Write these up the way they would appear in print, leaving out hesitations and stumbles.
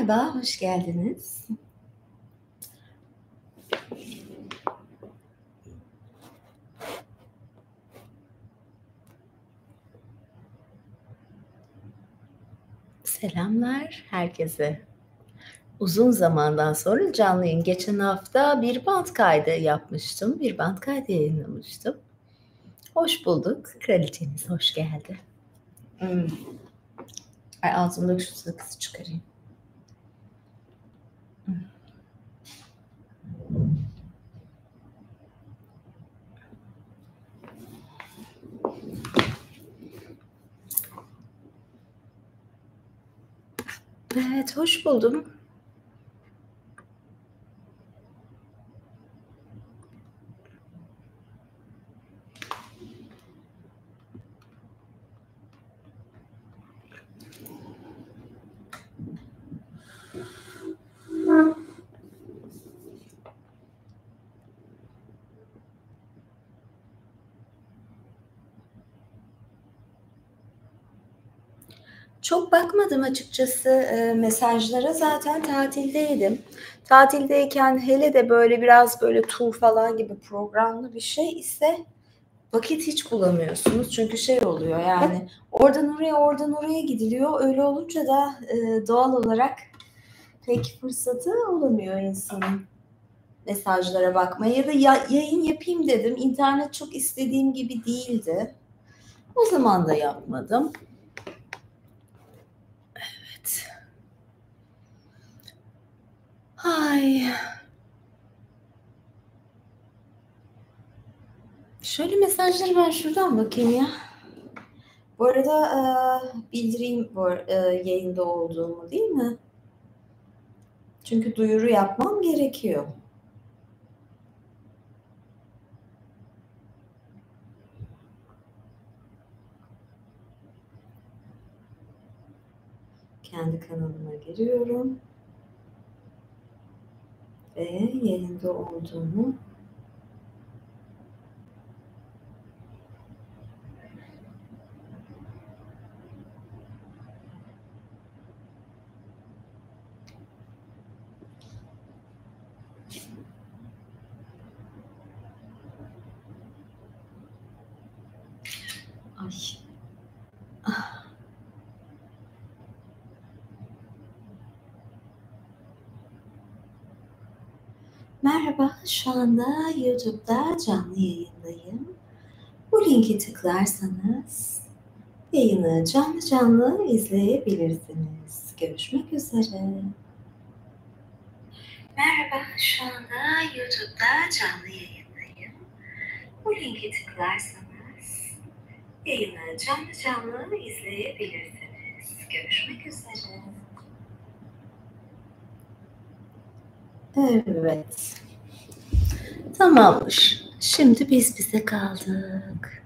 Merhaba, hoş geldiniz. Selamlar herkese. Uzun zamandan sonra canlı yayın. Geçen hafta bir band kaydı yapmıştım. Bir band kaydı yayınlamıştım. Hoş bulduk. Kraliçeniz hoş geldi. Ay ağzımdaki şu sakızı çıkarayım. Evet, hoş buldum. Çok bakmadım açıkçası mesajlara. Zaten tatildeydim. Tatildeyken hele de böyle biraz böyle tur falan gibi programlı bir şey ise vakit hiç bulamıyorsunuz. Çünkü şey oluyor yani oradan oraya gidiliyor. Öyle olunca da doğal olarak pek fırsatı olamıyor insanın mesajlara bakmaya. Ya da yayın yapayım dedim. İnternet çok istediğim gibi değildi. O zaman da yapmadım. Evet. Ay. Şöyle mesajları ben şuradan bakayım ya. Bu arada bildireyim yayında olduğumu, değil mi? Çünkü duyuru yapmam gerekiyor. Kendi kanalıma giriyorum. Ve yayında olduğumu Merhaba, şu anda YouTube'da canlı yayındayım. Bu linki tıklarsanız yayını canlı izleyebilirsiniz. Görüşmek üzere. Merhaba, şu anda YouTube'da canlı yayındayım. Bu linki tıklarsanız yayını canlı izleyebilirsiniz. Görüşmek üzere. Evet. Tamamdır. Şimdi biz bize kaldık.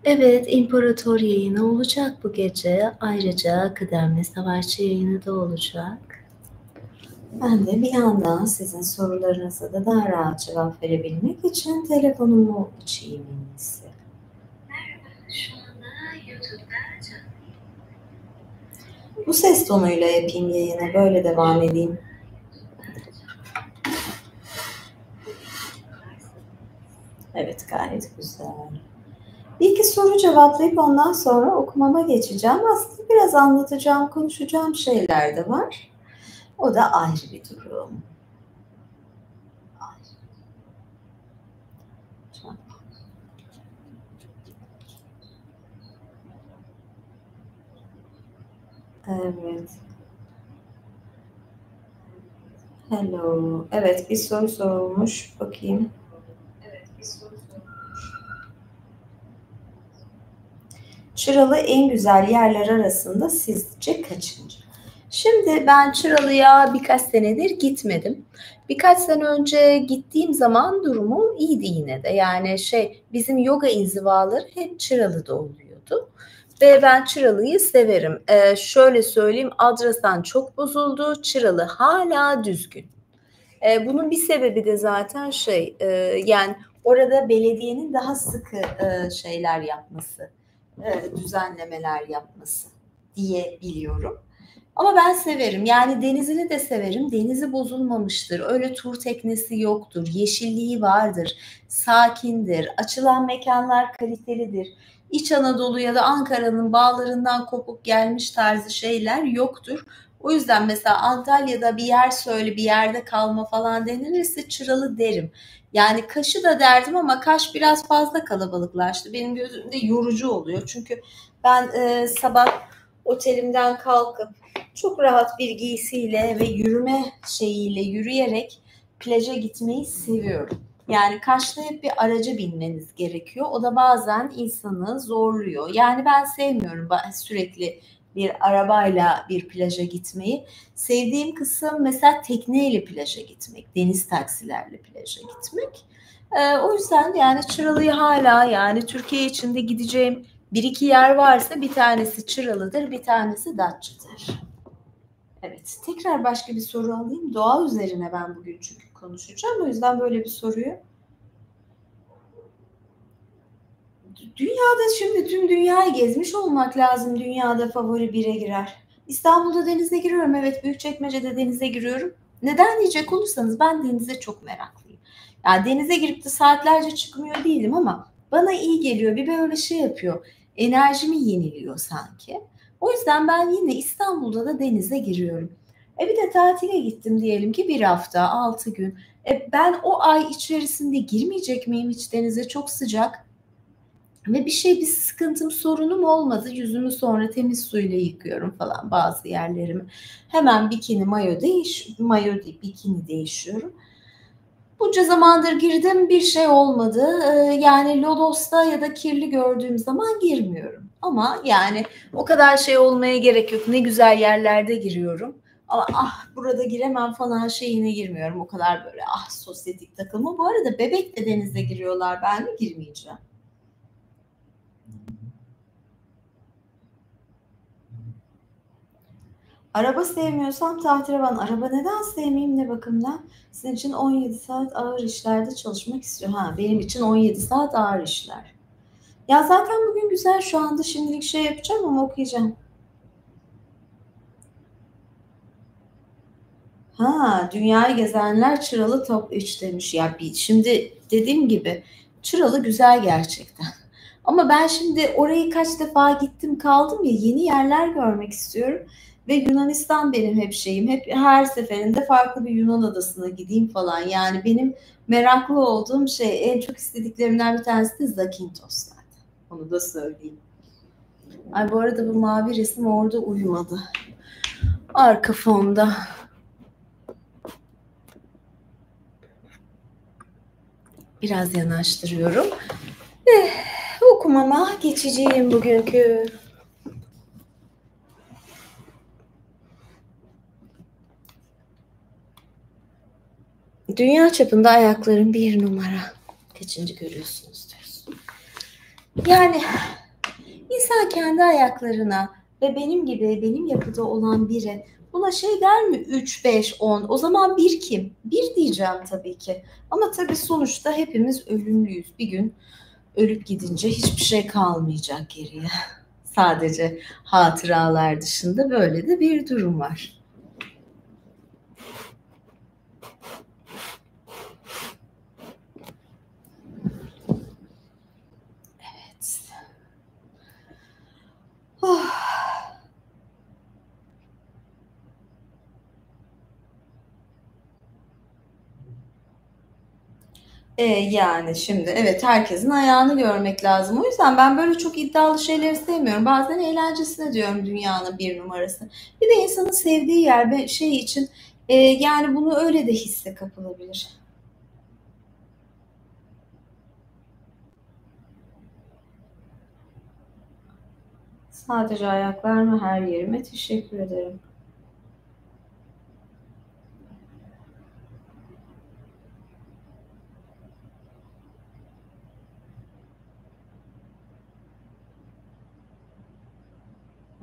Evet, İmparator yayını olacak bu gece. Ayrıca Kıdemli Savaşçı yayını da olacak. Ben de bir yandan sizin sorularınıza da daha rahat cevap verebilmek için telefonumu açayım en iyisi. Merhaba, şu anda YouTube'da canlı. Bu ses tonuyla yapayım yayını, böyle devam edeyim. Evet, gayet güzel. Bir iki soru cevaplayıp ondan sonra okumama geçeceğim. Aslında biraz anlatacağım, konuşacağım şeyler de var. O da ayrı bir durum. Evet. Hello. Evet, bir soru sorulmuş. Bakayım. Çıralı en güzel yerler arasında sizce kaçıncı? Şimdi ben Çıralı'ya birkaç senedir gitmedim. Birkaç sene önce gittiğim zaman durumu iyiydi yine de. Yani bizim yoga inzivaları hep Çıralı'da oluyordu. Ve ben Çıralı'yı severim. Şöyle söyleyeyim, Adrasan çok bozuldu. Çıralı hala düzgün. Bunun bir sebebi de zaten yani orada belediyenin daha sıkı şeyler yapması, düzenlemeler yapması diye biliyorum. Ama ben severim. Yani denizini de severim. Denizi bozulmamıştır. Öyle tur teknesi yoktur. Yeşilliği vardır. Sakindir. Açılan mekanlar kalitelidir. İç Anadolu ya da Ankara'nın bağlarından kopup gelmiş tarzı şeyler yoktur. O yüzden mesela Antalya'da bir yer söyle, bir yerde kalma falan denilirse Çıralı derim. Yani Kaş'ı da derdim ama Kaş biraz fazla kalabalıklaştı. Benim gözümde yorucu oluyor. Çünkü ben sabah otelimden kalkıp çok rahat bir giysiyle ve yürüme şeyiyle yürüyerek plaja gitmeyi seviyorum. Yani Kaş'ta hep bir araca binmeniz gerekiyor. O da bazen insanı zorluyor. Yani ben sevmiyorum sürekli bir arabayla bir plaja gitmeyi. Sevdiğim kısım mesela tekneyle plaja gitmek, deniz taksilerle plaja gitmek. O yüzden yani Çıralı'yı hala yani Türkiye içinde gideceğim bir iki yer varsa bir tanesi Çıralı'dır, bir tanesi Datça'dır. Evet, tekrar başka bir soru alayım. Doğa üzerine ben bugün çünkü konuşacağım. O yüzden böyle bir soruyu. Dünyada şimdi tüm dünyayı gezmiş olmak lazım. Dünyada favori bire girer. İstanbul'da denize giriyorum. Evet, Büyükçekmece'de denize giriyorum. Neden diyecek olursanız ben denize çok meraklıyım. Yani denize girip de saatlerce çıkmıyor değilim ama bana iyi geliyor. Bir böyle şey yapıyor. Enerjimi yeniliyor sanki. O yüzden ben yine İstanbul'da da denize giriyorum. Bir de tatile gittim diyelim ki bir hafta, 6 gün. Ben o ay içerisinde girmeyecek miyim hiç denize? Çok sıcak. Ve bir sıkıntım, sorunum olmadı. Yüzümü sonra temiz suyla yıkıyorum falan bazı yerlerimi. Hemen mayo değil, bikini değişiyorum. Bunca zamandır girdim, bir şey olmadı. Yani lodosta ya da kirli gördüğüm zaman girmiyorum. Ama yani o kadar şey olmaya gerek yok. Ne güzel yerlerde giriyorum. Ama burada giremem falan şeyine girmiyorum. O kadar böyle sosyetik takılma. Bu arada bebek de denize giriyorlar. Ben mi girmeyeceğim? Araba sevmiyorsam tahterevan. Araba neden sevmeyeyim ne bakımdan? Sizin için 17 saat ağır işlerde çalışmak istiyor. Benim için 17 saat ağır işler. Ya zaten bugün güzel, şu anda şimdilik şey yapacağım ama okuyacağım. Dünyayı gezenler Çıralı top 3 demiş. Ya şimdi dediğim gibi Çıralı güzel gerçekten. Ama ben şimdi orayı kaç defa gittim kaldım ya, yeni yerler görmek istiyorum. Ve Yunanistan benim hep şeyim. Hep her seferinde farklı bir Yunan adasına gideyim falan. Yani benim meraklı olduğum şey, en çok istediklerimden bir tanesi de Zakynthos zaten. Onu da söyleyeyim. Ay, bu arada bu mavi resim orada uyumadı. Arka fonda. Biraz yanaştırıyorum. Okumama geçeceğim bugünkü. Dünya çapında ayakların bir numara. Kaçıncı görüyorsunuz diyorsun. Yani insan kendi ayaklarına ve benim gibi benim yapıda olan biri buna şey der mi? 3, 5, 10. O zaman bir kim? Bir diyeceğim tabii ki. Ama tabii sonuçta hepimiz ölümlüyüz. Bir gün ölüp gidince hiçbir şey kalmayacak geriye. Sadece hatıralar dışında böyle de bir durum var. Evet. Oh. Yani şimdi evet, herkesin ayağını görmek lazım. O yüzden ben böyle çok iddialı şeyleri sevmiyorum. Bazen eğlencesine diyorum dünyanın bir numarası. Bir de insanın sevdiği yer şey için yani bunu öyle de hisse kapılabilir. Sadece ayaklar mı, her yerime teşekkür ederim.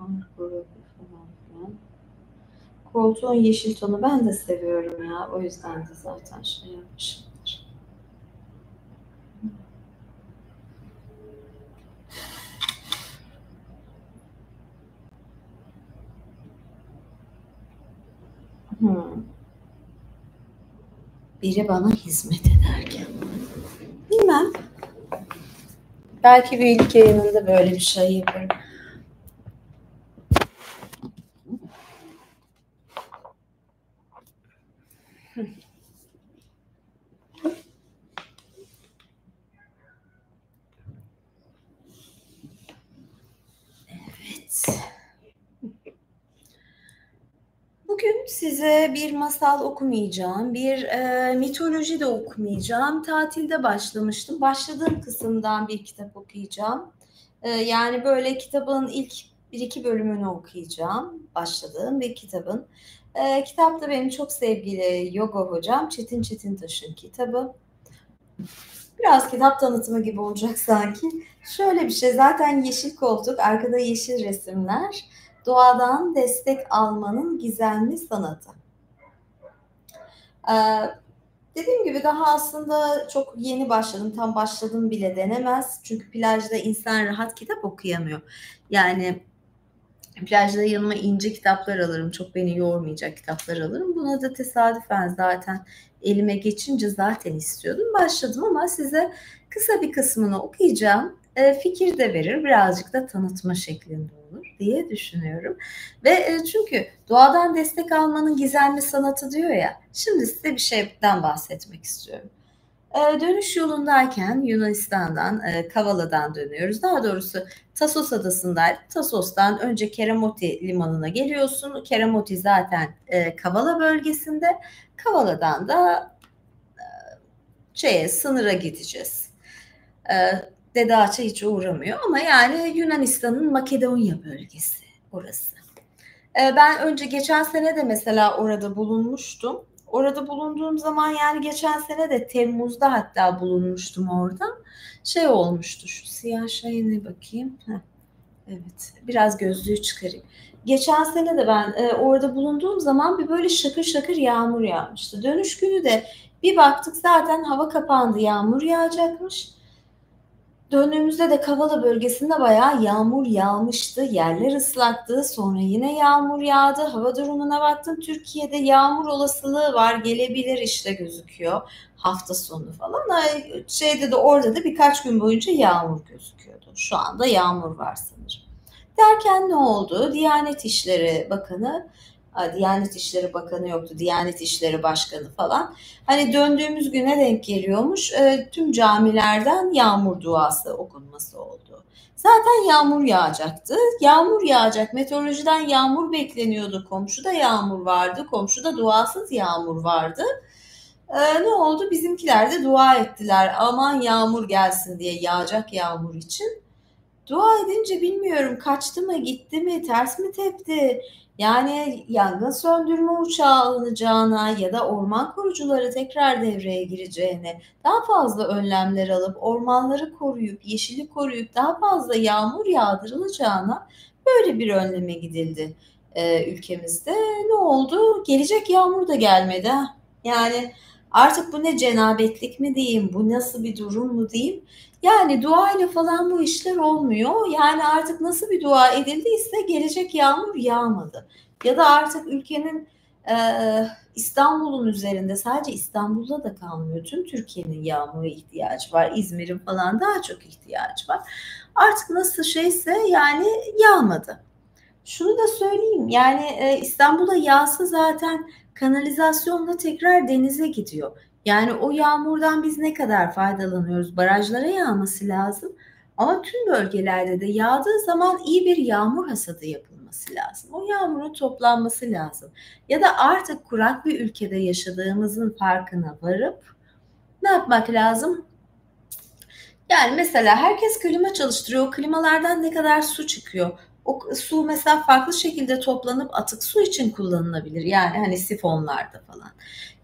Falan filan. Koltuğun yeşil tonu ben de seviyorum ya. O yüzden de zaten şey yapmışımdır. Biri bana hizmet ederken. Bilmem. Belki bir ülke yanında böyle bir şey yaparım. Evet. Bugün size bir masal okumayacağım, bir mitoloji de okumayacağım. Tatilde başlamıştım. Başladığım kısımdan bir kitap okuyacağım. Yani böyle kitabın ilk bir iki bölümünü okuyacağım. Başladığım bir kitabın. Kitap da benim çok sevgili yoga hocam Çetin Çetintaş'ın kitabı. Biraz kitap tanıtımı gibi olacak sanki. Şöyle bir şey, zaten yeşil koltuk, arkada yeşil resimler. Doğadan destek almanın gizemli sanatı. Dediğim gibi daha aslında çok yeni başladım. Tam başladım bile denemez. Çünkü plajda insan rahat kitap okuyamıyor. Yani plajda yanıma ince kitaplar alırım. Çok beni yormayacak kitaplar alırım. Buna da tesadüfen zaten elime geçince zaten istiyordum. Başladım ama size kısa bir kısmını okuyacağım. Fikir de verir, birazcık da tanıtma şeklinde olur diye düşünüyorum. Ve çünkü doğadan destek almanın gizemli sanatı diyor ya, şimdi size bir şeyden bahsetmek istiyorum. Dönüş yolundayken Yunanistan'dan, Kavala'dan dönüyoruz. Daha doğrusu Tasos adasındaydık. Tasos'tan önce Keramoti limanına geliyorsun. Keramoti zaten Kavala bölgesinde. Kavala'dan da sınıra gideceğiz. Dede Ağaç'a hiç uğramıyor ama yani Yunanistan'ın Makedonya bölgesi orası. Ben önce geçen sene de mesela orada bulunmuştum. Orada bulunduğum zaman yani geçen sene de Temmuz'da hatta bulunmuştum orada. Olmuştu, şu siyah şeyine bakayım. Evet, biraz gözlüğü çıkarayım. Geçen sene de ben orada bulunduğum zaman bir böyle şakır şakır yağmur yağmıştı. Dönüş günü de bir baktık zaten hava kapandı, yağmur yağacakmış. Döndüğümüzde de Kavala bölgesinde bayağı yağmur yağmıştı. Yerler ıslaktı. Sonra yine yağmur yağdı. Hava durumuna baktım. Türkiye'de yağmur olasılığı var. Gelebilir işte gözüküyor. Hafta sonu falan. De orada da birkaç gün boyunca yağmur gözüküyordu. Şu anda yağmur var sanırım. Derken ne oldu? Diyanet İşleri Bakanı yoktu. Diyanet İşleri Başkanı falan. Hani döndüğümüz güne denk geliyormuş. Tüm camilerden yağmur duası okunması oldu. Zaten yağmur yağacaktı. Yağmur yağacak. Meteorolojiden yağmur bekleniyordu. Komşuda yağmur vardı. Komşuda duasız yağmur vardı. Ne oldu? Bizimkiler de dua ettiler. Aman yağmur gelsin diye, yağacak yağmur için. Dua edince bilmiyorum, kaçtı mı, gitti mi, ters mi tepti? Yani yangın söndürme uçağı alınacağına ya da orman korucuları tekrar devreye gireceğine, daha fazla önlemler alıp ormanları koruyup, yeşili koruyup daha fazla yağmur yağdırılacağına böyle bir önleme gidildi ülkemizde. Ne oldu? Gelecek yağmur da gelmedi. Yani artık bu ne cenabetlik mi diyeyim, bu nasıl bir durum mu diyeyim? Yani duayla falan bu işler olmuyor. Yani artık nasıl bir dua edildiyse gelecek yağmur yağmadı. Ya da artık ülkenin İstanbul'un üzerinde, sadece İstanbul'da da kalmıyor. Tüm Türkiye'nin yağmura ihtiyacı var. İzmir'in falan daha çok ihtiyacı var. Artık nasıl yani yağmadı. Şunu da söyleyeyim, yani İstanbul'a yağsa zaten kanalizasyonla tekrar denize gidiyor. Yani o yağmurdan biz ne kadar faydalanıyoruz? Barajlara yağması lazım. Ama tüm bölgelerde de yağdığı zaman iyi bir yağmur hasadı yapılması lazım. O yağmurun toplanması lazım. Ya da artık kurak bir ülkede yaşadığımızın farkına varıp ne yapmak lazım? Yani mesela herkes klima çalıştırıyor. O klimalardan ne kadar su çıkıyor? O su mesela farklı şekilde toplanıp atık su için kullanılabilir. Yani hani sifonlarda falan.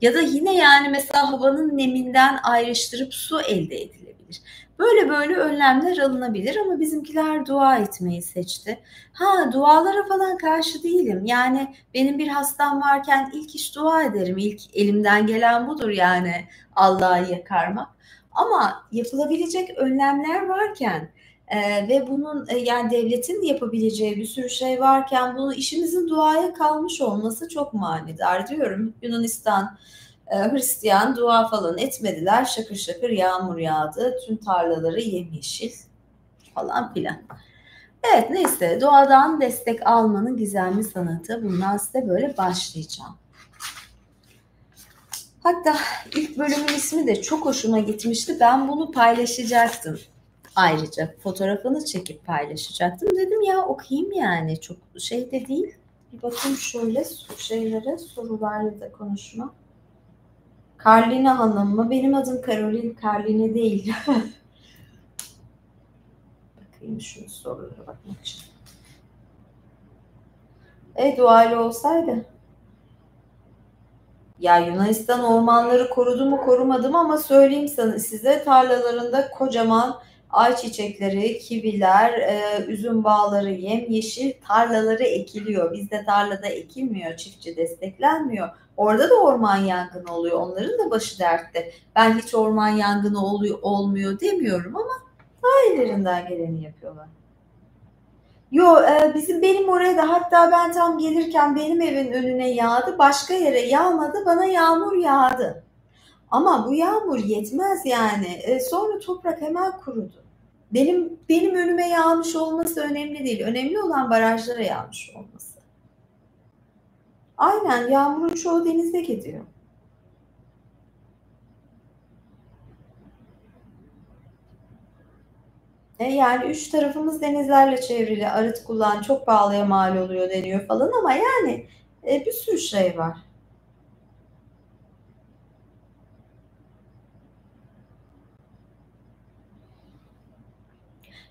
Ya da yine yani mesela havanın neminden ayrıştırıp su elde edilebilir. Böyle böyle önlemler alınabilir ama bizimkiler dua etmeyi seçti. Dualara falan karşı değilim. Yani benim bir hastam varken ilk iş dua ederim. İlk elimden gelen budur yani, Allah'ı yakarmak. Ama yapılabilecek önlemler varken Ve bunun yani devletin yapabileceği bir sürü şey varken bunu işimizin duaya kalmış olması çok manidar diyorum. Yunanistan Hristiyan dua falan etmediler. Şakır şakır yağmur yağdı. Tüm tarlaları yemyeşil falan filan. Evet neyse doğadan destek almanın gizemli sanatı. Bundan size böyle başlayacağım. Hatta ilk bölümün ismi de çok hoşuma gitmişti. Ben bunu paylaşacaktım. Ayrıca fotoğrafını çekip paylaşacaktım. Dedim ya okuyayım yani çok şey de değil. Bir bakayım şöyle şeylere sorularla da konuşma. Karlina Hanım mı? Benim adım Caroline Karline değil. Bakayım şu sorulara bakmak için. Dualı olsaydı. Ya Yunanistan ormanları korudu mu korumadı mı ama söyleyeyim sana size tarlalarında kocaman ayçiçekleri, kiviler, üzüm bağları yemyeşil tarlaları ekiliyor. Bizde tarlada ekilmiyor, çiftçi desteklenmiyor. Orada da orman yangını oluyor. Onların da başı dertte. Ben hiç orman yangını olmuyor demiyorum ama ellerinden geleni yapıyorlar. Yo benim oraya da hatta ben tam gelirken benim evin önüne yağdı. Başka yere yağmadı. Bana yağmur yağdı. Ama bu yağmur yetmez yani. Sonra toprak hemen kurudu. Benim önüme yağmış olması önemli değil. Önemli olan barajlara yağmış olması. Aynen yağmurun çoğu denize gidiyor. Yani üç tarafımız denizlerle çevrili. Arıt kullan çok pahalıya mal oluyor deniyor falan ama yani bir sürü şey var.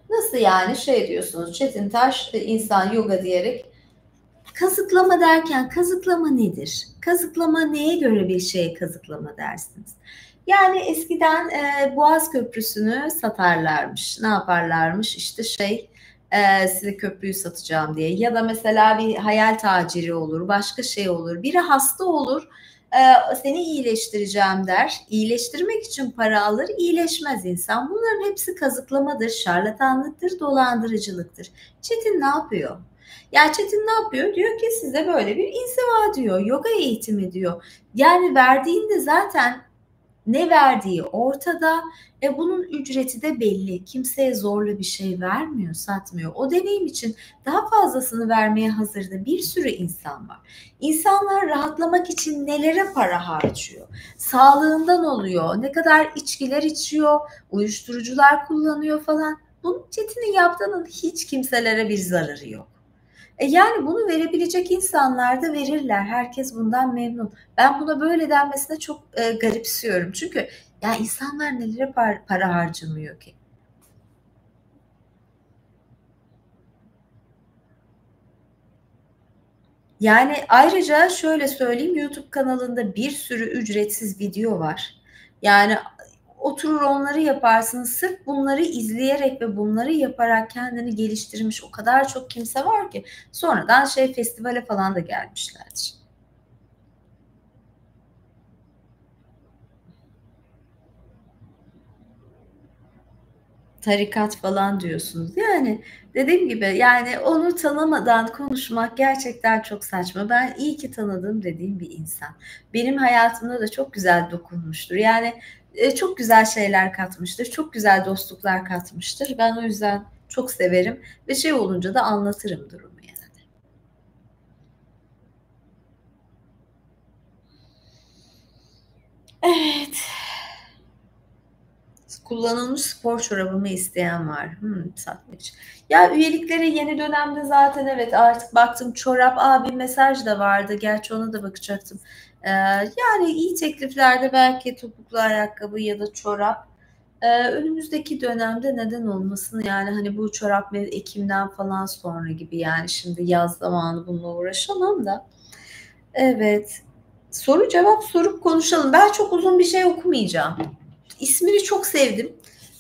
Nasıl yani şey diyorsunuz Çetin Taş insan yoga diyerek kazıklama derken kazıklama nedir? Kazıklama neye göre bir şeye kazıklama dersiniz? Yani eskiden Boğaz Köprüsü'nü satarlarmış. Ne yaparlarmış? İşte size köprüyü satacağım diye. Ya da mesela bir hayal taciri olur, başka şey olur. Biri hasta olur, seni iyileştireceğim der. İyileştirmek için para alır, iyileşmez insan. Bunların hepsi kazıklamadır, şarlatanlıktır, dolandırıcılıktır. Çetin ne yapıyor? Ya Çetin ne yapıyor? Diyor ki size böyle bir inziva diyor, yoga eğitimi diyor. Yani verdiğinde zaten ne verdiği ortada. Bunun ücreti de belli. Kimseye zorla bir şey vermiyor, satmıyor. O deneyim için daha fazlasını vermeye hazırda bir sürü insan var. İnsanlar rahatlamak için nelere para harcıyor? Sağlığından oluyor. Ne kadar içkiler içiyor, uyuşturucular kullanıyor falan. Bunun Çetin'in yaptığının hiç kimselere bir zararı yok. Yani bunu verebilecek insanlar da verirler. Herkes bundan memnun. Ben buna böyle denmesine çok garipsiyorum. Çünkü ya insanlar nelere para harcamıyor ki? Yani ayrıca şöyle söyleyeyim YouTube kanalında bir sürü ücretsiz video var. Yani oturur onları yaparsın. Sırf bunları izleyerek ve bunları yaparak kendini geliştirmiş o kadar çok kimse var ki sonradan festivale falan da gelmişlerdir. Tarikat falan diyorsunuz. Yani dediğim gibi yani onu tanımadan konuşmak gerçekten çok saçma. Ben iyi ki tanıdım dediğim bir insan. Benim hayatımda da çok güzel dokunmuştur. Yani çok güzel şeyler katmıştır. Çok güzel dostluklar katmıştır. Ben o yüzden çok severim ve olunca da anlatırım durumu yani. Evet. Kullanılmış spor çorabımı isteyen var. Satmak için. Ya üyeliklere yeni dönemde zaten evet artık baktım çorap. Bir mesaj da vardı. Gerçi ona da bakacaktım. Yani iyi tekliflerde belki topuklu ayakkabı ya da çorap. Önümüzdeki dönemde neden olmasın yani hani bu çorap ve Ekim'den falan sonra gibi yani şimdi yaz zamanı bununla uğraşamam da. Evet. Soru cevap sorup konuşalım. Ben çok uzun bir şey okumayacağım. İsmini çok sevdim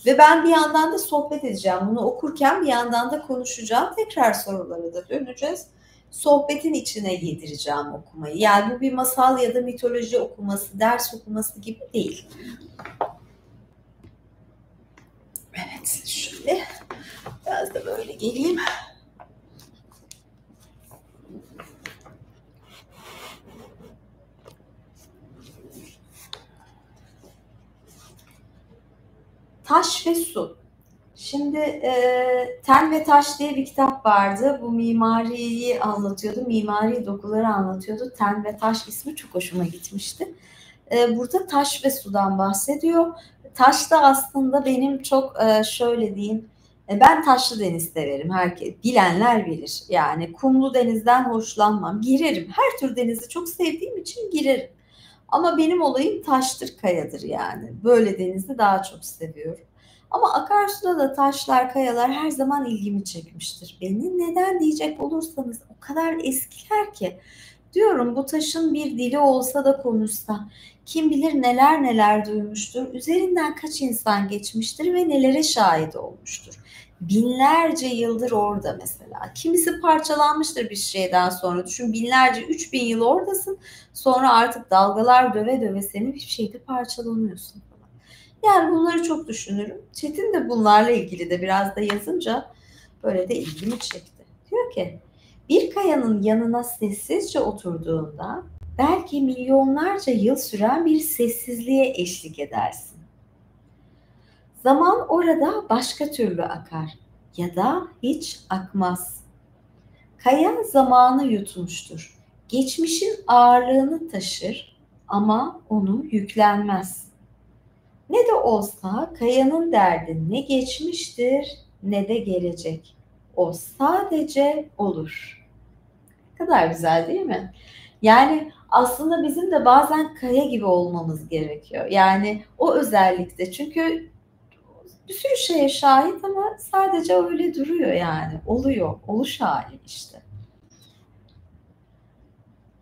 ve ben bir yandan da sohbet edeceğim. Bunu okurken bir yandan da konuşacağım. Tekrar sorulara da döneceğiz. Sohbetin içine yedireceğim okumayı. Yani bu bir masal ya da mitoloji okuması, ders okuması gibi değil. Evet, şöyle Biraz da böyle geleyim. Taş ve su. Şimdi Ten ve Taş diye bir kitap vardı. Bu mimariyi anlatıyordu. Mimari dokuları anlatıyordu. Ten ve Taş ismi çok hoşuma gitmişti. Burada taş ve sudan bahsediyor. Taş da aslında benim çok şöyle diyeyim. Ben taşlı deniz severim. Herkes bilenler bilir. Yani kumlu denizden hoşlanmam. Girerim. Her tür denizi çok sevdiğim için girerim. Ama benim olayım taştır, kayadır yani. Böyle denizi daha çok seviyorum. Ama akarsuda da taşlar, kayalar her zaman ilgimi çekmiştir. Beni neden diyecek olursanız o kadar eskiler ki. Diyorum bu taşın bir dili olsa da konuşsa, kim bilir neler neler duymuştur, üzerinden kaç insan geçmiştir ve nelere şahit olmuştur. Binlerce yıldır orada mesela. Kimisi parçalanmıştır bir şeyden sonra. Düşün binlerce, 3000 yıl oradasın. Sonra artık dalgalar döve döve seni bir şeyde parçalanıyorsun falan. Yani bunları çok düşünürüm. Çetin de bunlarla ilgili de biraz da yazınca böyle de ilgimi çekti. Diyor ki bir kayanın yanına sessizce oturduğunda belki milyonlarca yıl süren bir sessizliğe eşlik edersin. Zaman orada başka türlü akar ya da hiç akmaz. Kaya zamanı yutmuştur. Geçmişin ağırlığını taşır ama onu yüklenmez. Ne de olsa kayanın derdi ne geçmiştir ne de gelecek. O sadece olur. Ne kadar güzel değil mi? Yani aslında bizim de bazen kaya gibi olmamız gerekiyor. Yani o özellikle çünkü bir sürü şeye şahit ama sadece öyle duruyor yani. Oluyor. Oluş hali işte.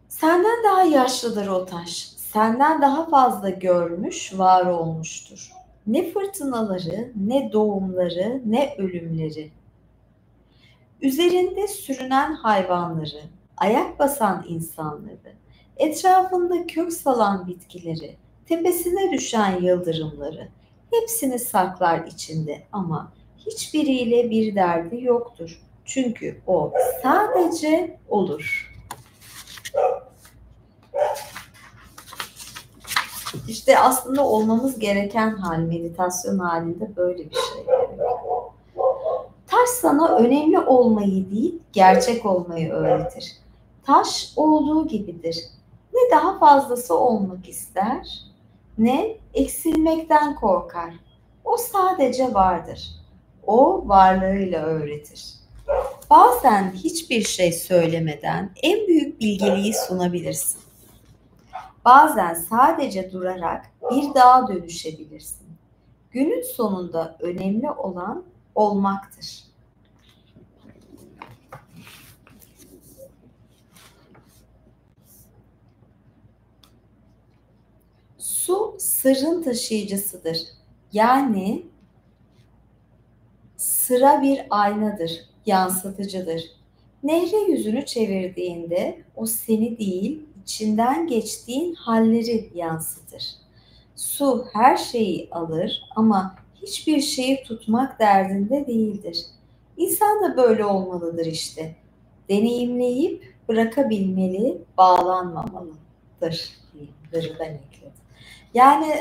Senden daha yaşlıdır o taş. Senden daha fazla görmüş, var olmuştur. Ne fırtınaları, ne doğumları, ne ölümleri. Üzerinde sürünen hayvanları, ayak basan insanları, etrafında kök salan bitkileri, tepesine düşen yıldırımları, hepsini saklar içinde ama hiçbiriyle bir derdi yoktur. Çünkü o sadece olur. İşte aslında olmamız gereken hal, meditasyon halinde böyle bir şey. Taş sana önemli olmayı değil, gerçek olmayı öğretir. Taş olduğu gibidir. Ne daha fazlası olmak ister, ne eksilmekten korkar. O sadece vardır. O varlığıyla öğretir. Bazen hiçbir şey söylemeden en büyük bilgeliği sunabilirsin. Bazen sadece durarak bir dağa dönüşebilirsin. Günün sonunda önemli olan olmaktır. Su sırrın taşıyıcısıdır. Yani sıra bir aynadır, yansıtıcıdır. Nehre yüzünü çevirdiğinde o seni değil, içinden geçtiğin halleri yansıtır. Su her şeyi alır ama hiçbir şeyi tutmak derdinde değildir. İnsan da böyle olmalıdır işte. Deneyimleyip bırakabilmeli, bağlanmamalıdır. Dırıdan ekledim. Yani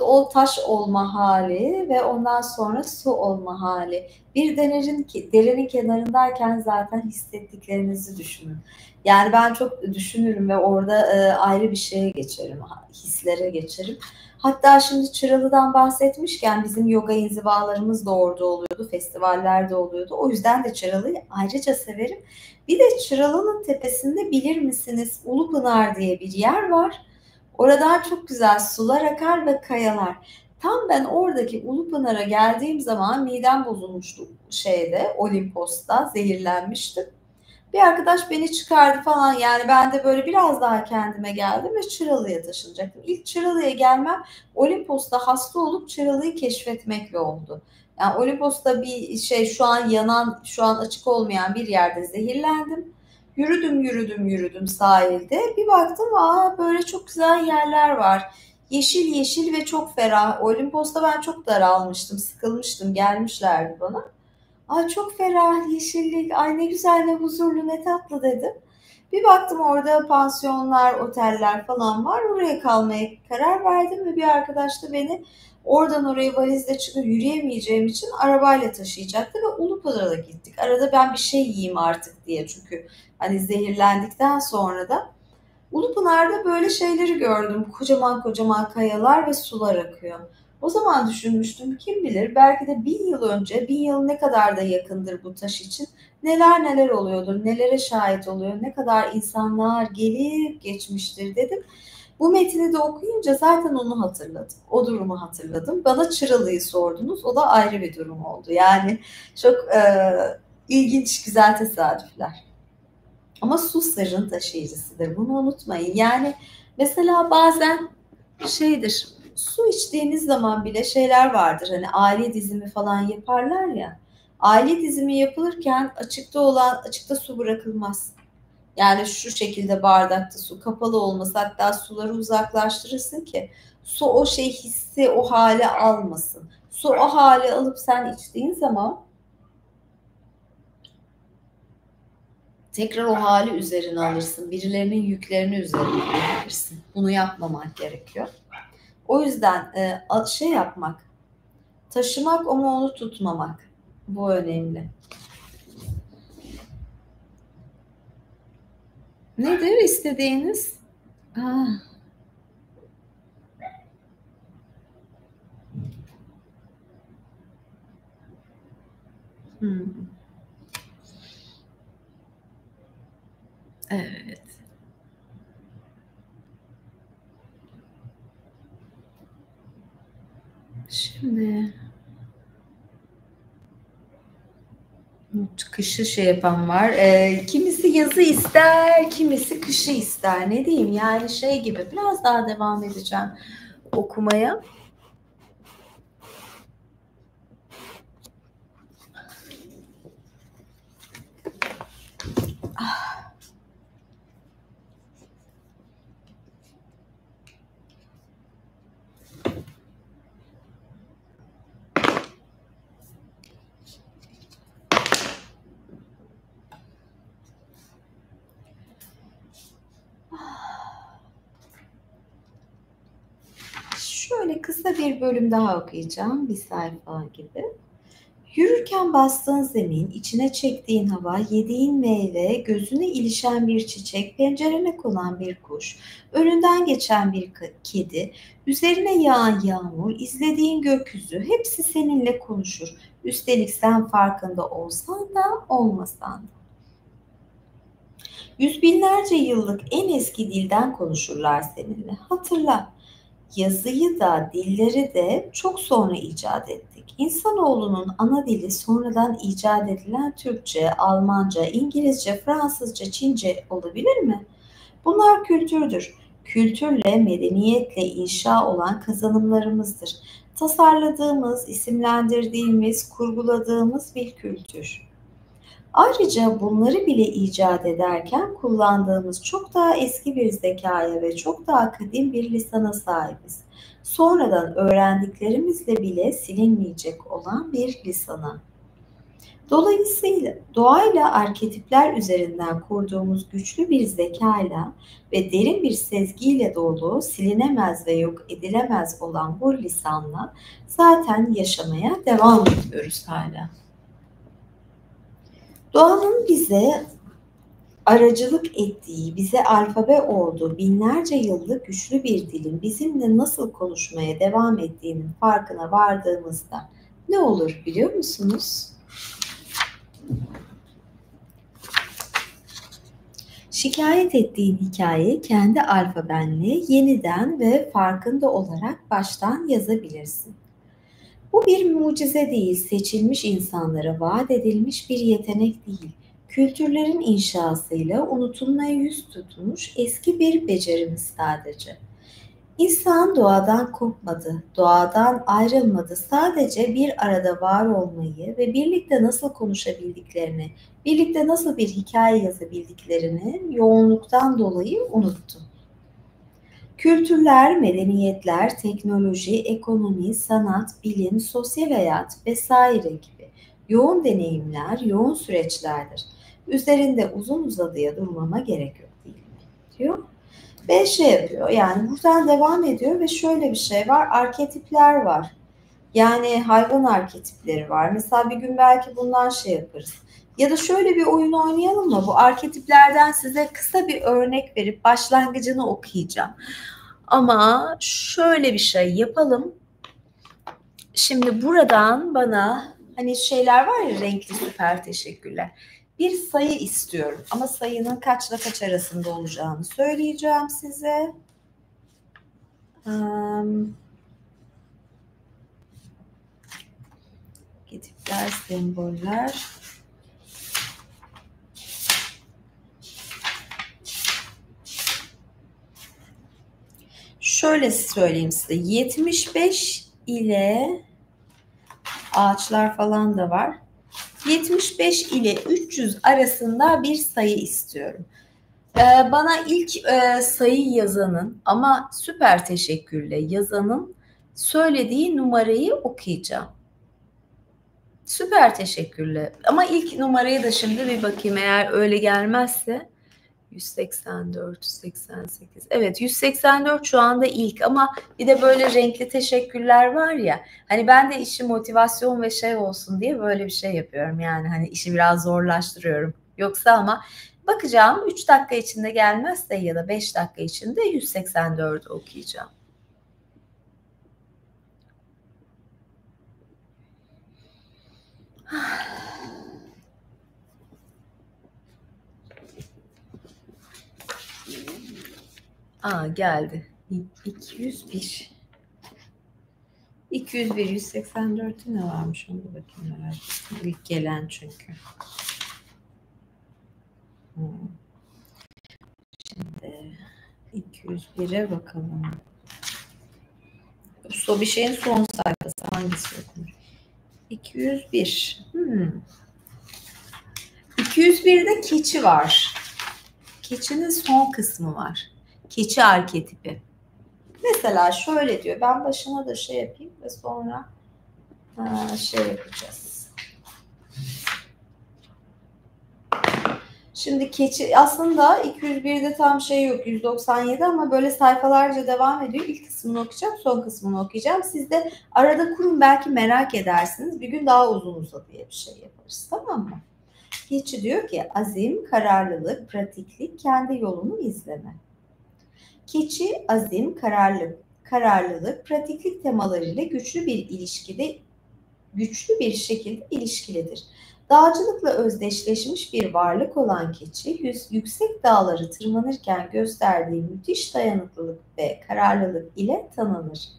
o taş olma hali ve ondan sonra su olma hali. Bir derenin kenarındayken zaten hissettiklerinizi düşünün. Yani ben çok düşünürüm ve orada ayrı bir şeye geçerim, hislere geçerim. Hatta şimdi Çıralı'dan bahsetmişken bizim yoga inzivalarımız da orada oluyordu, festivallerde oluyordu. O yüzden de Çıralı'yı ayrıca severim. Bir de Çıralı'nın tepesinde bilir misiniz Ulupınar diye bir yer var. Oradan çok güzel sular akar ve kayalar. Tam ben oradaki Ulupınar'a geldiğim zaman midem bozulmuştu Olimpos'ta zehirlenmiştim. Bir arkadaş beni çıkardı falan yani ben de böyle biraz daha kendime geldim ve Çıralı'ya taşınacaktım. İlk Çıralı'ya gelmem Olimpos'ta hasta olup Çıralı'yı keşfetmekle oldu. Yani Olimpos'ta bir şu an yanan, şu an açık olmayan bir yerde zehirlendim. Yürüdüm sahilde. Bir baktım böyle çok güzel yerler var. Yeşil yeşil ve çok ferah. Olimpos'ta ben çok daralmıştım, sıkılmıştım, gelmişlerdi bana. Ay çok ferah, yeşillik, ay ne güzel, ne huzurlu, ne tatlı dedim. Bir baktım orada pansiyonlar, oteller falan var. Oraya kalmaya karar verdim ve bir arkadaş da beni oradan oraya valizle çıkıp yürüyemeyeceğim için arabayla taşıyacaktı ve Ulupınar'a gittik. Arada ben bir şey yiyeyim artık diye, çünkü hani zehirlendikten sonra da Ulupınar'da böyle şeyleri gördüm. Kocaman kocaman kayalar ve sular akıyor. O zaman düşünmüştüm, kim bilir belki de 1000 yıl önce, 1000 yıl ne kadar da yakındır bu taş için, neler neler oluyordur, nelere şahit oluyor, ne kadar insanlar gelip geçmiştir dedim. Bu metni de okuyunca zaten onu hatırladım. O durumu hatırladım. Bana Çıralı'yı sordunuz. O da ayrı bir durum oldu. Yani çok ilginç, güzel tesadüfler. Ama su sırrın taşıyıcısıdır. Bunu unutmayın. Yani mesela bazen şeydir, su içtiğiniz zaman bile şeyler vardır. Hani aile dizimi falan yaparlar ya. Aile dizimi yapılırken açıkta su bırakılmaz. Yani şu şekilde bardakta su kapalı olması, hatta suları uzaklaştırırsın ki su o şey hissi, o hale almasın. Su o hale alıp sen içtiğin zaman tekrar o hali üzerine alırsın. Birilerinin yüklerini üzerine alabilirsin. Bunu yapmamak gerekiyor. O yüzden şey yapmak, taşımak ama onu tutmamak. Bu önemli. Nedir istediğiniz? Ah. Hmm. Evet. Şimdi kışı şey yapan var. Kimisi yazı ister, kimisi kışı ister. Ne diyeyim? Yani şey gibi, biraz daha devam edeceğim okumaya. Şöyle kısa bir bölüm daha okuyacağım. Bir sayfa gibi. Yürürken bastığın zemin, içine çektiğin hava, yediğin meyve, gözüne ilişen bir çiçek, pencerene konan bir kuş, önünden geçen bir kedi, üzerine yağan yağmur, izlediğin gökyüzü, hepsi seninle konuşur. Üstelik sen farkında olsan da olmasan da. Yüz binlerce yıllık en eski dilden konuşurlar seninle. Hatırla. Yazıyı da dilleri de çok sonra icat ettik. İnsanoğlunun ana dili sonradan icat edilen Türkçe, Almanca, İngilizce, Fransızca, Çince olabilir mi? Bunlar kültürdür. Kültürle, medeniyetle inşa olan kazanımlarımızdır. Tasarladığımız, isimlendirdiğimiz, kurguladığımız bir kültür. Ayrıca bunları bile icat ederken kullandığımız çok daha eski bir zekaya ve çok daha kadim bir lisana sahibiz. Sonradan öğrendiklerimizle bile silinmeyecek olan bir lisana. Dolayısıyla doğayla arketipler üzerinden kurduğumuz güçlü bir zekayla ve derin bir sezgiyle dolu, silinemez ve yok edilemez olan bu lisanla zaten yaşamaya devam ediyoruz hala. Doğanın bize aracılık ettiği, bize alfabe olduğu binlerce yıllık güçlü bir dilin bizimle nasıl konuşmaya devam ettiğinin farkına vardığımızda ne olur biliyor musunuz? Şikayet ettiğin hikayeyi kendi alfabenle yeniden ve farkında olarak baştan yazabilirsin. Bu bir mucize değil, seçilmiş insanlara vaat edilmiş bir yetenek değil, kültürlerin inşasıyla unutulmaya yüz tutmuş eski bir becerimiz sadece. İnsan doğadan kopmadı, doğadan ayrılmadı. Sadece bir arada var olmayı ve birlikte nasıl konuşabildiklerini, birlikte nasıl bir hikaye yazabildiklerini yoğunluktan dolayı unuttu. Kültürler, medeniyetler, teknoloji, ekonomi, sanat, bilim, sosyal hayat vesaire gibi yoğun deneyimler, yoğun süreçlerdir. Üzerinde uzun uzadıya durmama gerek yok değil mi? Diyor. Ve şey yapıyor, yani buradan devam ediyor ve şöyle bir şey var, arketipler var. Yani hayvan arketipleri var. Mesela bir gün belki bundan şey yaparız. Ya da şöyle bir oyun oynayalım mı? Bu arketiplerden size kısa bir örnek verip başlangıcını okuyacağım. Ama şöyle bir şey yapalım. Şimdi buradan bana hani şeyler var ya, renkli süper teşekkürler. Bir sayı istiyorum ama sayının kaçla kaç arasında olacağını söyleyeceğim size. Arketipler, semboller. Şöyle söyleyeyim size, 75 ile ağaçlar falan da var. 75 ile 300 arasında bir sayı istiyorum. Bana ilk sayı yazanın ama süper teşekkürle yazanın söylediği numarayı okuyacağım. Süper teşekkürle ama ilk numarayı da şimdi bir bakayım, eğer öyle gelmezse 184, 188. Evet, 184 şu anda ilk ama bir de böyle renkli teşekkürler var ya. Hani ben de işi motivasyon ve şey olsun diye böyle bir şey yapıyorum. Yani hani işi biraz zorlaştırıyorum. Yoksa ama bakacağım 3 dakika içinde gelmezse ya da 5 dakika içinde 184 okuyacağım. Geldi. 201. 201, 184'ü ne varmış onu da bakayım merak ettim. İlk gelen çünkü. Şimdi 201'e bakalım. Bir şeyin son sayfası hangisi okunur? 201. 201'de keçi var. Keçinin son kısmı var. Keçi arketipi. Mesela şöyle diyor. Ben başına da şey yapayım ve sonra şey yapacağız. Şimdi keçi aslında 201'de tam şey yok, 197 ama böyle sayfalarca devam ediyor. İlk kısmını okuyacağım, son kısmını okuyacağım. Siz de arada kurun, belki merak edersiniz. Bir gün daha uzun uzadıya bir şey yaparız, tamam mı? Keçi diyor ki azim, kararlılık, pratiklik, kendi yolunu izleme. Keçi azim, kararlılık, pratiklik temalarıyla güçlü bir şekilde ilişkilidir. Dağcılıkla özdeşleşmiş bir varlık olan keçi, yüksek dağları tırmanırken gösterdiği müthiş dayanıklılık ve kararlılık ile tanınır.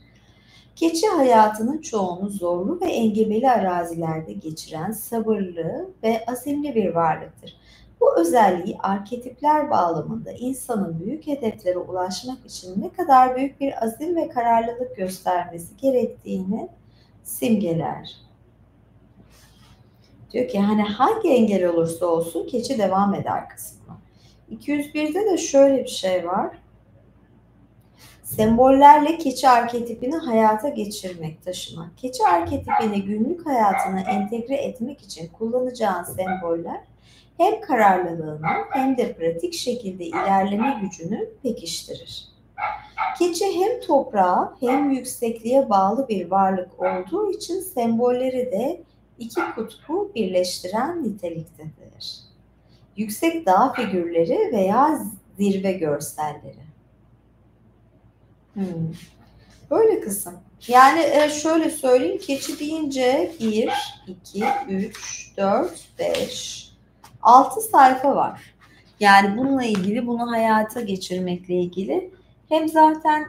Keçi hayatının çoğunu zorlu ve engebeli arazilerde geçiren sabırlı ve azimli bir varlıktır. Bu özelliği arketipler bağlamında insanın büyük hedeflere ulaşmak için ne kadar büyük bir azim ve kararlılık göstermesi gerektiğini simgeler. Diyor ki hani hangi engel olursa olsun keçi devam eder kısmına. 201'de de şöyle bir şey var. Sembollerle keçi arketipini hayata geçirmek, taşımak. Keçi arketipini günlük hayatına entegre etmek için kullanacağın semboller hem kararlılığını hem de pratik şekilde ilerleme gücünü pekiştirir. Keçi hem toprağa hem yüksekliğe bağlı bir varlık olduğu için sembolleri de iki kutbu birleştiren niteliktedir. Yüksek dağ figürleri veya zirve görselleri. Böyle kısım. Yani şöyle söyleyeyim, keçi deyince 1, 2, 3, 4, 5, 6 sayfa var. Yani bununla ilgili, bunu hayata geçirmekle ilgili hem zaten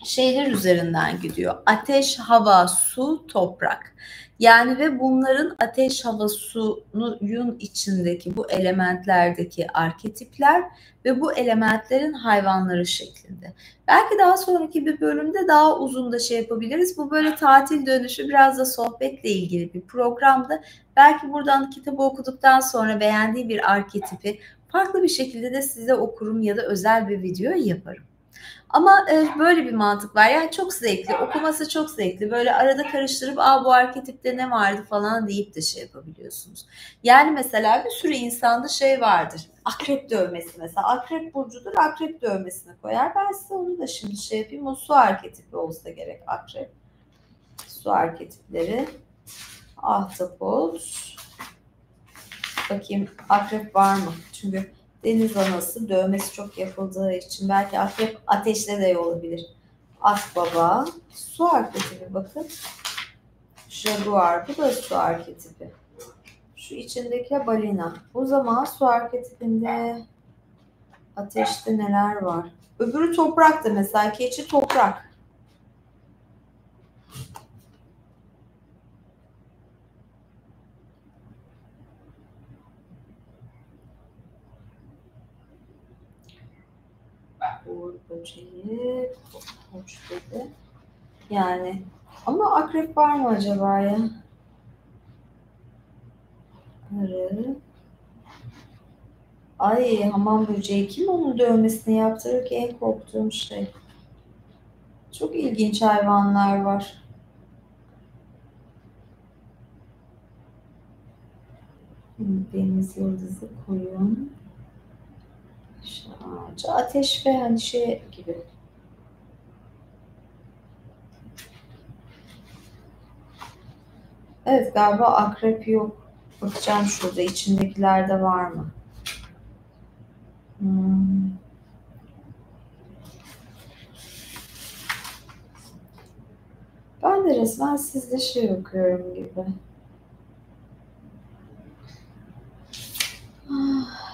şeyler üzerinden gidiyor. Ateş, hava, su, toprak. Yani ve bunların ateş, hava, suyun içindeki bu elementlerdeki arketipler ve bu elementlerin hayvanları şeklinde. Belki daha sonraki bir bölümde daha uzun da şey yapabiliriz. Bu böyle tatil dönüşü biraz da sohbetle ilgili bir programda. Belki buradan kitabı okuduktan sonra beğendiği bir arketipi farklı bir şekilde de size okurum ya da özel bir video yaparım. Ama böyle bir mantık var. Yani çok zevkli. Okuması çok zevkli. Böyle arada karıştırıp bu arketipte ne vardı falan deyip de şey yapabiliyorsunuz. Yani mesela bir sürü insanda şey vardır. Akrep dövmesi mesela. Akrep burcudur. Akrep dövmesini koyar. Ben size onu da şimdi şey yapayım. O su arketipi olsa gerek akrep. Su arketipleri. Ahtapot. Bakayım akrep var mı? Çünkü deniz anası dövmesi çok yapıldığı için belki akrep ateşle de olabilir. Akbaba, su arketipi bakın. Jaguar, bu da su arketipi. Şu içindeki balina. O zaman su arketipinde ateşte neler var? Öbürü toprak da mesela keçi toprak. Uğur böceği, koç dedi. Yani ama akrep var mı acaba ya? Arı. Ay hamam böceği kim onun dövmesini yaptırır ki en korktuğum şey. Çok ilginç hayvanlar var. Deniz yıldızı koyun. Ağacı, ateş ve hani şey gibi. Evet galiba akrep yok. Bakacağım şurada içindekilerde var mı? Ben de resmen sizde şey okuyorum gibi.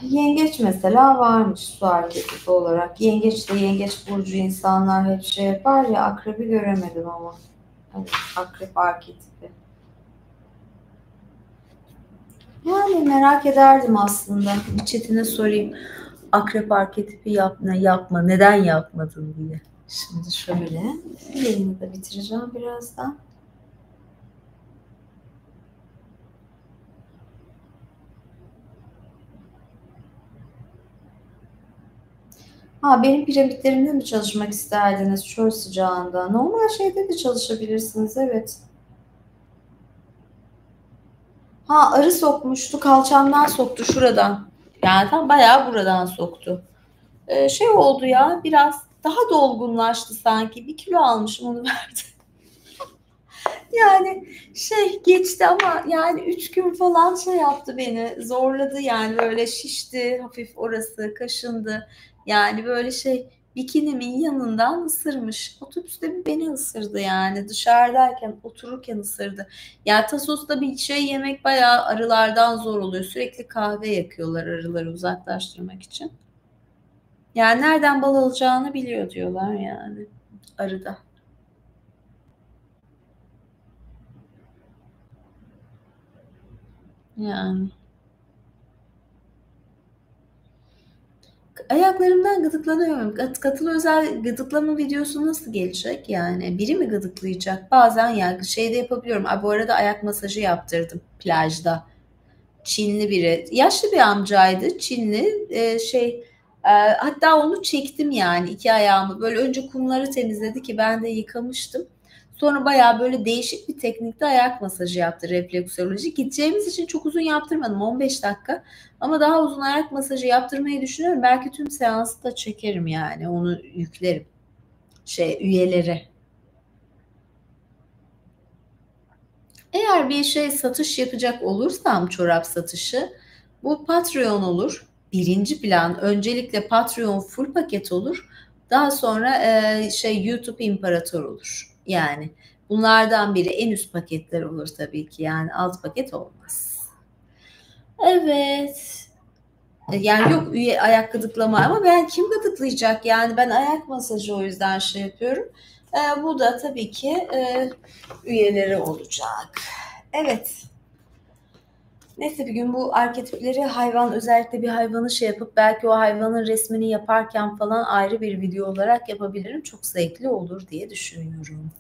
Yengeç mesela varmış su arketipi olarak. Yengeç de yengeç burcu insanlar hep şey yapar ya, akrebi göremedim ama. Evet, akrep arketipi. Yani merak ederdim aslında. Bir chatine sorayım. Akrep arketipi yapma, neden yapmadın diye. Şimdi şöyle, yayını da bitireceğim birazdan. Benim piramitlerimde mi çalışmak isterdiniz çöl sıcağında? Normal şeyde de çalışabilirsiniz, evet. Arı sokmuştu, kalçamdan soktu şuradan. Yani tam bayağı buradan soktu. Şey oldu ya, biraz daha dolgunlaştı sanki. 1 kilo almışım, onu verdi. Yani şey geçti ama yani 3 gün falan şey yaptı, beni zorladı yani, böyle şişti hafif orası, kaşındı. Yani böyle şey, bikinimin yanından ısırmış. Otobüste bir beni ısırdı yani, dışarıdayken otururken ısırdı. Yani Tasos'ta bir şey yemek bayağı arılardan zor oluyor. Sürekli kahve yakıyorlar arıları uzaklaştırmak için. Yani nereden bal alacağını biliyor diyorlar yani arıda. Yani. Ayaklarımdan gıdıklanıyorum. Katılı özel gıdıklama videosu nasıl gelecek yani? Biri mi gıdıklayacak? Bazen ya şeyde yapabiliyorum. Bu arada ayak masajı yaptırdım plajda. Çinli biri. Yaşlı bir amcaydı. Çinli. Hatta onu çektim yani, 2 ayağımı. Böyle önce kumları temizledi ki ben de yıkamıştım. Sonra bayağı böyle değişik bir teknikte ayak masajı yaptı, refleksoloji. Gideceğimiz için çok uzun yaptırmadım, 15 dakika. Ama daha uzun ayak masajı yaptırmayı düşünüyorum. Belki tüm seansı da çekerim yani, onu yüklerim üyelere. Eğer bir satış yapacak olursam, çorap satışı, bu Patreon olur. Birinci plan öncelikle Patreon full paket olur. Daha sonra YouTube İmparator olur. Yani bunlardan biri, en üst paketler olur tabii ki, yani alt paket olmaz. Evet. Yani yok üye ayak gıdıklama, ama ben kim gıdıklayacak yani, ben ayak masajı o yüzden şey yapıyorum. Bu da tabii ki üyeleri olacak. Evet. Neyse, bir gün bu arketipleri, özellikle bir hayvanı şey yapıp belki o hayvanın resmini yaparken falan ayrı bir video olarak yapabilirim. Çok zevkli olur diye düşünüyorum.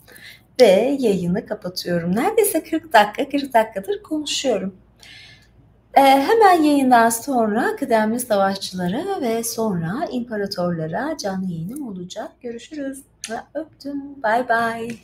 Ve yayını kapatıyorum. Neredeyse 40 dakikadır konuşuyorum. Hemen yayından sonra kıdemli savaşçılara ve sonra imparatorlara canlı yayınım olacak. Görüşürüz. Öptüm. Bye bye.